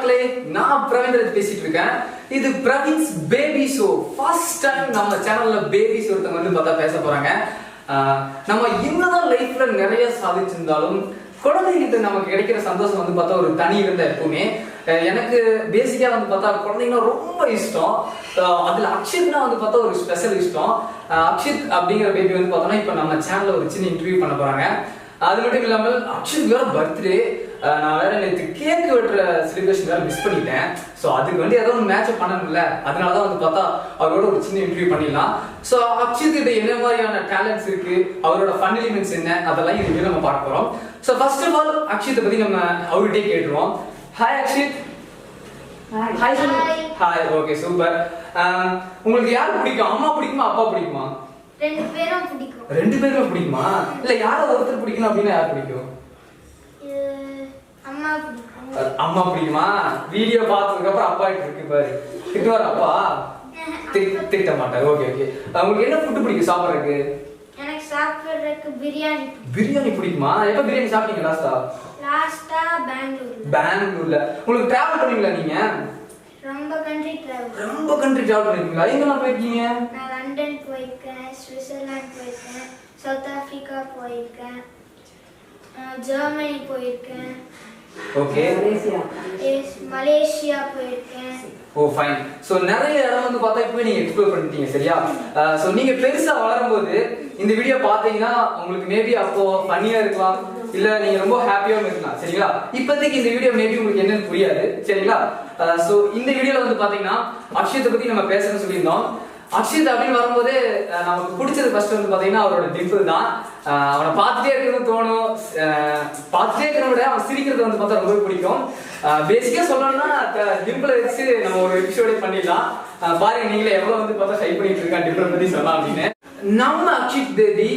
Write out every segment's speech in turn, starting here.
மக்களே, நான் பிரவீன்ராஜ் பேசிட்டு இருக்கேன். இது Praveen's baby show. First time நம்ம சேனல்ல பேபிஸ் ஒருத்தவங்க வந்து பார்த்தா பேச போறாங்க. நம்ம என்னதான் லைஃப்ல நிறைய சாதிச்சிருந்தாலும் குழந்தைகிட்ட நமக்கு கிடைக்கிற சந்தோஷம் வந்து பார்த்தா ஒரு தனி இருந்தா எப்பவுமே. எனக்கு பேசிக்கா வந்து பார்த்தா குழந்தைங்கன்னா ரொம்ப இஷ்டம். அதுல அக்ஷித்னா வந்து பார்த்தா ஒரு ஸ்பெஷல் இஷ்டம். அக்ஷித் அப்படிங்கிற பேபி வந்து பார்த்தோம்னா இப்போ நம்ம சேனல்ல ஒரு சின்ன இன்டர்வியூ பண்ண போறாங்க. அது மட்டும் இல்லாமல் அக்ஷித் வேற பர்த்டே. நான் வேற நேற்று கேக் வெட்டுற செலிப்ரேஷன் வேற மிஸ் பண்ணிட்டேன். ஸோ அதுக்கு வந்து ஏதோ ஒரு மேட்ச் பண்ணணும்ல, அதனாலதான் வந்து பார்த்தா அவரோட ஒரு சின்ன இன்டர்வியூ பண்ணிடலாம். ஸோ அக்ஷித் கிட்ட என்ன மாதிரியான டேலண்ட்ஸ் இருக்கு, அவரோட ஃபன் எலிமெண்ட்ஸ் என்ன, அதெல்லாம் இது நம்ம பார்க்க போறோம். ஸோ ஃபர்ஸ்ட் ஆஃப் ஆல் அக்ஷித்தை பத்தி நம்ம அவர்கிட்டே கேட்டுருவோம். Hi Akshit. Hi hi. Okay super. உங்களுக்கு யார் பிடிக்கும்? அம்மா பிடிக்குமா அப்பா பிடிக்குமா? ரெண்டு பேரும் பிடிக்கும். ரெண்டு பேருமே பிடிக்குமா? இல்ல யாராவது ஒருத்தர் பிடிக்கணும் அப்படின்னா யார் பிடிக்கும்? அம்மா பிடிக்கும். அம்மா பிடிக்குமா? வீடியோ பார்த்ததுக்கு அப்புறம் அப்பா கிட்ட இருக்கு பாரு. திட்டுவார் அப்பா? திட்ட மாட்டார். Okay okay. உங்களுக்கு என்ன ஃபுட் பிடிக்கும் சாப்பிடுறதுக்கு? எனக்கு சாப்பிடுறதுக்கு பிரியாணி. பிரியாணி பிடிக்குமா? எப்ப பிரியாணி சாப்பிட்டீங்க லாஸ்டா? பெங்களூர்ல. உங்களுக்கு டிராவல் பண்ணீங்களா நீங்க? ரொம்ப கண்ட்ரி டிராவல் பண்ணிருக்கீங்களா? எங்கெல்லாம் போயிருக்கீங்க? நான் லண்டன் போயிருக்கேன், சுவிட்சர்லாந்து போயிருக்கேன், சவுத் ஆப்பிரிக்கா போயிருக்கேன், ஜெர்மனி போயிருக்கேன். ஓகே. மலேசியா போயிருக்கேன். ஓ ஃபைன். சோ நிறைய இடம் வந்து பார்த்தா இப்போ நீங்க எக்ஸ்ப்ளோர் பண்ணிட்டீங்க சரியா? சோ நீங்க பெருசா வளரும்போது இந்த வீடியோ பாத்தீங்கன்னா உங்களுக்கு மேபி அப்போ ஃபன்னியா இருக்கலாம், இல்ல நீங்க ரொம்ப ஹாப்பியாவும் இருக்கலாம் சரிங்களா? இப்போதைக்கு இந்த வீடியோ மேபி உங்களுக்கு என்னன்னு புரியாது சரிங்களா? சோ இந்த வீடியோல வந்து பாத்தீங்கன்னா அக்ஷித்தை பத்தி நம்ம பேசணும்னு சொல்லியிருந்தோம். அக்ஷித் அப்படின்னு வரும்போது நமக்கு பிடிச்சது ஃபர்ஸ்ட் வந்து பாத்தீங்கன்னா அவரோட டிம்பிள் தான். அவனை பார்த்துட்டே இருக்கணும்னு தோணும். பார்த்துட்டே இருக்கிறத விட அவன் சிரிக்கிறது வந்து பார்த்தா ரொம்ப பிடிக்கும். பேசிக்கா சொல்லணும்னா டிம்பிளை வச்சு நம்ம ஒரு எபிசோடே பண்ணிடலாம். பாருங்க நீங்களே எவ்வளவு வந்து பார்த்தா ட்ரை பண்ணிட்டு இருக்கான் டிம்பிள் பத்தி சொல்லலாம் அப்படின்னு. நம்ம அக்ஷித் பேபி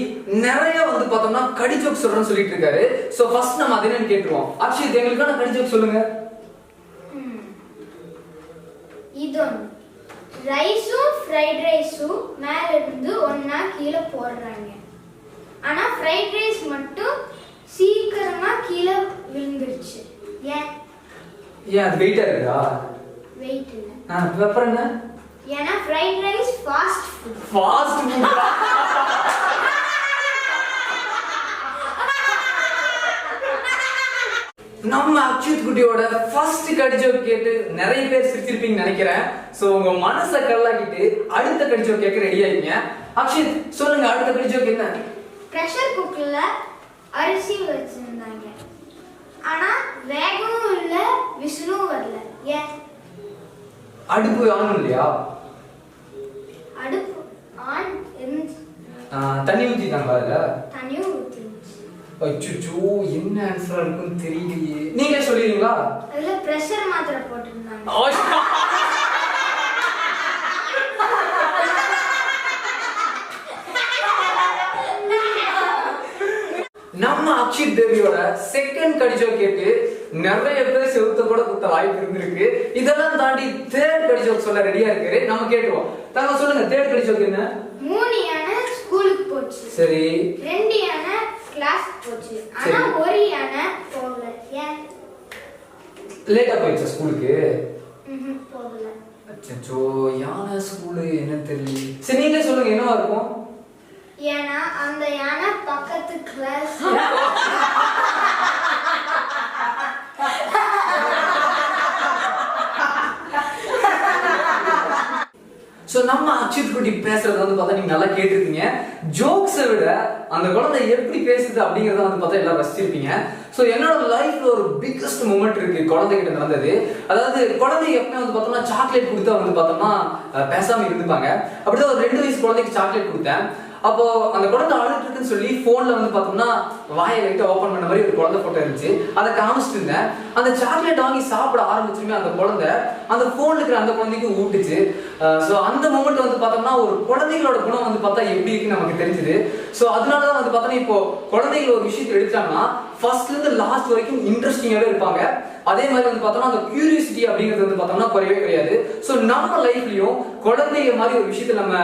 நிறைய வந்து பார்த்தோம்னா கடி ஜோக் சொல்றேன்னு சொல்லிட்டு இருக்காரு. சோ ஃபர்ஸ்ட் நம்ம அதை என்னன்னு கேட்டுருவோம். அக்ஷித் எங்களுக்கான கடி ஜோக் சொல்லுங்க. இதொன்னு ரைஸும் ஃப்ரைட் ரைஸும் மேல இருந்து ஒண்ணா கீழே போடுறாங்க. ஆனா ஃப்ரைட் ரைஸ் மட்டும் சீக்கிரமா கீழே விழுந்துருச்சு. ஏன் அது வெயிட்டா இருக்கா? வெயிட் இல்ல. அப்புறம் என்ன? ஏன்னா ஃப்ரைட் ரைஸ் ஃபாஸ்ட் ஃபுட். நம்ம அக்ஷித் குட்டியோட ஃபர்ஸ்ட் கடி ஜோக் கேட்டு நிறைய பேர் சிரிச்சிருப்பீங்கன்னு நினைக்கிறேன். சோ உங்க மனசை கல்லாக்கிட்டு அடுத்த கடி ஜோக் கேட்க ரெடி ஆயிங்க. அக்ஷித் சொல்லுங்க, அடுத்த கடி ஜோக் என்ன? பிரஷர் குக்கர்ல அரிசி வச்சிருந்தாங்க, ஆனா வேகவும் இல்ல விசிலும் வரல. ஏன்? அடுப்பு ஆன் இல்லையா? அடுப்பு ஆன் இருந்துச்சு. தண்ணி ஊத்திட்டாங்களா? இல்ல தண்ணியும் ஊத்திருச்சு. அச்சோ என்ன ஆன்சரா இருக்குன்னு தெரியலையே. நீங்களே சொல்லிடுறீங்களா? அதுல பிரஷர் மாத்திரை போட்டிருந்தாங்க. நம்ம அக்ஷித் தேவியோட செகண்ட் கடி ஜோக் கேட்டு நிறைய பேர் செவுத்த கூட குத்த வாய்ப்பு இருந்திருக்கு. இதெல்லாம் தாண்டி தேர்ட் கடி ஜோக் சொல்ல ரெடியா இருக்கு. நம்ம கேட்டுருவோம். தாங்க சொல்லுங்க, தேர்ட் கடி ஜோக் என்ன? 3 யானை ஸ்கூலுக்கு போச்சு. சரி. 2 யானை கிளாஸ் போச்சு, ஆனா 1 யானை போகல. ஏன்? லேட்டா போயிடுச்சா ஸ்கூலுக்கு? போகல. அச்சோ யானை ஸ்கூலு என்ன தெரியல. சரி நீங்களே சொல்லுங்க என்னவா இருக்கும்? ஏன்னா அந்த யானை பக்கத்து கிளாஸ். சோ நம்ம அக்ஷித் குட்டி பேசுறது வந்து பார்த்தா நீங்க நல்லா கேட்டிருக்கீங்க. ஜோக்ஸை விட அந்த குழந்தை எப்படி பேசுது அப்படிங்கறத வந்து பார்த்தா எல்லாம் ரசிச்சிருப்பீங்க. சோ என்னோட லைஃப்ல ஒரு பிக்கஸ்ட் மூமெண்ட் இருக்கு குழந்தைகிட்ட நடந்தது. அதாவது குழந்தை எப்பவுமே வந்து பார்த்தோம்னா சாக்லேட் கொடுத்தா வந்து பார்த்தோம்னா பேசாம இருந்துப்பாங்க. அப்படிதான் ஒரு 2 வயசு குழந்தைக்கு சாக்லேட் கொடுத்தேன். அப்போ அந்த குழந்தை அழுட்டு இருக்குன்னு சொல்லி போன்ல வந்து பார்த்தோம்னா வாயை லைட்டா ஓப்பன் பண்ண மாதிரி ஒரு குழந்தை போட்டோ இருந்துச்சு. அதை காமிச்சிட்டு இருந்தேன். அந்த சாக்லேட் வாங்கி சாப்பிட ஆரம்பிச்சுமே அந்த குழந்தை அந்த போன்ல இருக்கிற அந்த குழந்தைக்கு ஊட்டுச்சு. ஸோ அந்த மூமெண்ட் வந்து பார்த்தோம்னா ஒரு குழந்தைகளோட குணம் வந்து பார்த்தா எப்படி இருக்குன்னு நமக்கு தெரிஞ்சுது. ஸோ அதனாலதான் வந்து பார்த்தோம்னா இப்போ குழந்தைகள் ஒரு விஷயத்தை எடுத்தாங்கன்னா ஃபர்ஸ்ட்ல இருந்து லாஸ்ட் வரைக்கும் இன்ட்ரெஸ்டிங்காவே இருப்பாங்க. அதே மாதிரி வந்து பார்த்தோம்னா அந்த கியூரியாசிட்டி அப்படிங்கிறது வந்து பார்த்தோம்னா குறையவே கிடையாது. ஸோ நம்ம லைஃப்லயும் குழந்தைங்க மாதிரி ஒரு விஷயத்துல நம்ம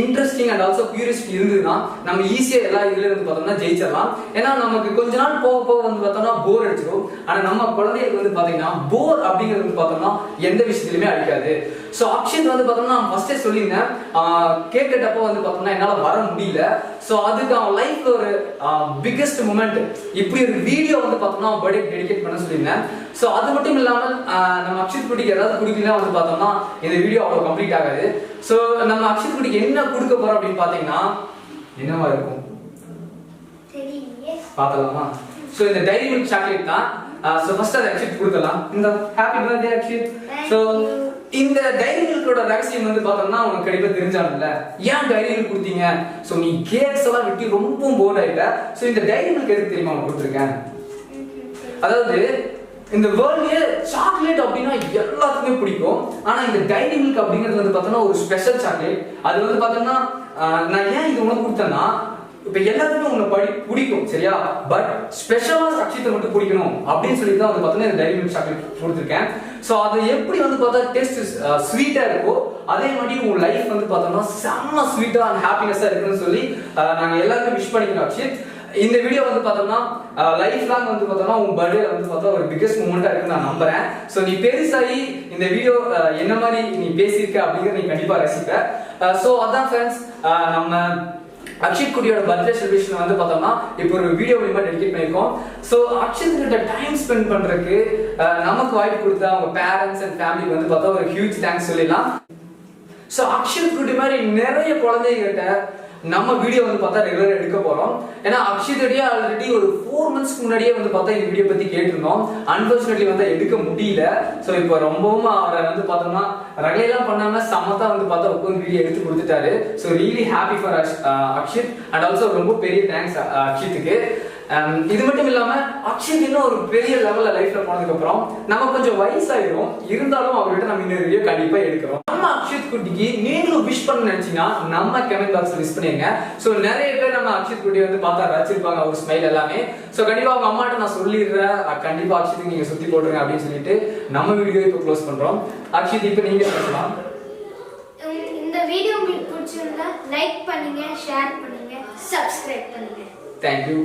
இன்ட்ரெஸ்டிங் அண்ட் ஆல்சோ கியூரியாசிட்டி இருந்ததுன்னா நம்ம ஈஸியா எல்லா இதுல வந்து பார்த்தோம்னா ஜெயிச்சிடலாம். ஏன்னா நமக்கு கொஞ்ச நாள் போக போக வந்து பார்த்தோம்னா போர் அடிச்சிடும். ஆனா நம்ம குழந்தைகளுக்கு வந்து பாத்தீங்கன்னா போர் அப்படிங்கிறது வந்து பார்த்தோம்னா எந்த விஷயத்திலுமே அடிக்காது. ஸோ அக்ஷித் வந்து பார்த்தோம்னா நான் ஃபர்ஸ்டே சொல்லியிருந்தேன், கேட்கட்டப்போ வந்து பார்த்தோம்னா என்னால் வர முடியல. ஸோ அதுக்கு அவன் லைஃப்ல ஒரு பிக்கெஸ்ட் மூமெண்ட் இப்படி ஒரு வீடியோ வந்து பார்த்தோம்னா பர்த்டே டெடிகேட் பண்ண சொல்லியிருந்தேன். ஸோ அது மட்டும் இல்லாமல் நம்ம அக்ஷித் குட்டிக்கு ஏதாவது கொடுக்கலாம் வந்து பார்த்தோம்னா இந்த வீடியோ அவ்வளோ கம்ப்ளீட் ஆகாது. ஸோ நம்ம அக்ஷித் குட்டிக்கு என்ன கொடுக்க போறோம் அப்படின்னு பார்த்தீங்கன்னா என்னவா இருக்கும் பார்த்தலாமா? ஸோ இந்த டைரி மில்க் சாக்லேட் தான். ஸோ ஃபர்ஸ்ட் அதை அக்ஷித் கொடுக்கலாம். இந்த ஹாப்பி பர்த்டே அக்ஷித். ஸோ இந்த டைரி மில்கோட ரகசியம் வந்து பார்த்தோம்னா உனக்கு கண்டிப்பா தெரிஞ்சானுல்ல, ஏன் டைரி மில்க் கொடுத்தீங்க? ஸோ நீ கேக்ஸ் எல்லாம் வெட்டி ரொம்ப போர் ஆயிட்ட. ஸோ இந்த டைரி மில்க் எதுக்கு தெரியுமா உனக்கு கொடுத்துருக்கேன்? அதாவது இந்த வேர்ல்ட்லயே சாக்லேட் அப்படின்னா எல்லாத்துக்குமே பிடிக்கும். ஆனா இந்த டைரி மில்க் அப்படிங்கிறது வந்து பார்த்தோம்னா ஒரு ஸ்பெஷல் சாக்லேட். அது வந்து பார்த்தோம்னா நான் ஏன் இது உனக்கு கொடுத்தேன்னா, இப்ப எல்லாத்துக்கும் உன்னை பிடிக்கும் சரியா, பட் ஸ்பெஷலா அக்ஷித்தை மட்டும் பிடிக்கணும் அப்படின்னு சொல்லி தான் வந்து பார்த்தோம்னா இந்த டைரி மில்க் சாக்லேட் கொடுத்துருக்கேன். ஸோ அது எப்படி வந்து பார்த்தா டேஸ்ட் ஸ்வீட்டா இருக்கோ அதே மாதிரி உங்க லைஃப் வந்து பார்த்தோம்னா செம்ம ஸ்வீட்டா அண்ட் ஹாப்பினஸா இருக்குன்னு சொல்லி நாங்க எல்லாருமே விஷ் பண்ணிக்கிறோம் அக்ஷித். இந்த வீடியோ வந்து பார்த்தோம்னா லைஃப் லாங் வந்து பார்த்தோம்னா உங்க பர்த்டே வந்து பார்த்தா ஒரு பிக்கஸ்ட் மூமெண்டா இருக்குன்னு நான் நம்புறேன். ஸோ நீ பெருசாகி இந்த வீடியோ என்ன மாதிரி நீ பேசியிருக்க அப்படிங்கிறத நீ கண்டிப்பா ரசிப்ப. ஸோ அதான் ஃப்ரெண்ட்ஸ், நம்ம அக்ஷித் குட்டியோட பர்த்டே செலிப்ரேஷன் வந்து பார்த்தோம்னா இப்போ ஒரு வீடியோ மூலமா டெடிகேட் பண்ணியிருக்கோம். ஸோ அக்ஷித் கிட்ட டைம் ஸ்பெண்ட் பண்றதுக்கு நமக்கு வாய்ப்பு கொடுத்த அவங்க பேரண்ட்ஸ் அண்ட் ஃபேமிலிக்கு வந்து பார்த்தா ஒரு ஹியூஜ் தேங்க்ஸ் சொல்லிடலாம். ஸோ அக்ஷித் குட்டி மாதிரி நிறைய குழந்தைகிட்ட நம்ம வீடியோ வந்து பார்த்தா ரெகுலரா எடுக்க போறோம். ஏன்னா அக்ஷித்தோடய ஆல்ரெடி ஒரு 4 months முன்னாடியே வந்து பார்த்தா இந்த வீடியோ பத்தி கேட்டிருந்தோம். அன்பார்ச்சுனேட்லி வந்து எடுக்க முடியல. ஸோ இப்போ ரொம்பவும் அவரை வந்து பார்த்தோம்னா ரெகுலரா பண்ணாம சமத்தா வந்து பார்த்தா உட்காந்து வீடியோ எடுத்து கொடுத்துட்டாரு. So really happy for Akshit and also ரொம்ப பெரிய தேங்க்ஸ் அக்ஷித்துக்கு. இது மட்டும் இல்லாம அக்ஷித் இன்னும் ஒரு பெரிய லெவல்ல லைஃப்ல போனதுக்கு அப்புறம் நம்ம கொஞ்சம் வயசாயிரும், இருந்தாலும் அவர்கிட்ட நம்ம இன்னொரு வீடியோ கண்டிப்பா எடுக்கிறோம். நம்ம அக்ஷித் குட்டிக்கு நீங்களும் விஷ் பண்ண நினைச்சீங்கன்னா நம்ம கமெண்ட் பாக்ஸ்ல விஷ் பண்ணுங்க. சோ நிறைய பேர் நம்ம அக்ஷித் குட்டி வந்து பார்த்தா ரசிச்சிருப்பாங்க அவர் ஸ்மைல் எல்லாமே. சோ கண்டிப்பா அவங்க அம்மாட்ட நான் சொல்லிடுறேன், கண்டிப்பா அக்ஷித்துக்கு நீங்க சுத்தி போடுங்க அப்படின்னு சொல்லிட்டு நம்ம வீடியோ இப்போ க்ளோஸ் பண்றோம். அக்ஷித் இப்போ நீங்க சொல்லலாம். இந்த வீடியோ உங்களுக்கு பிடிச்சிருந்தா லைக் பண்ணுங்க, ஷேர் பண்ணுங்க, சப்ஸ்கிரைப் பண்ணுங்க. Thank you.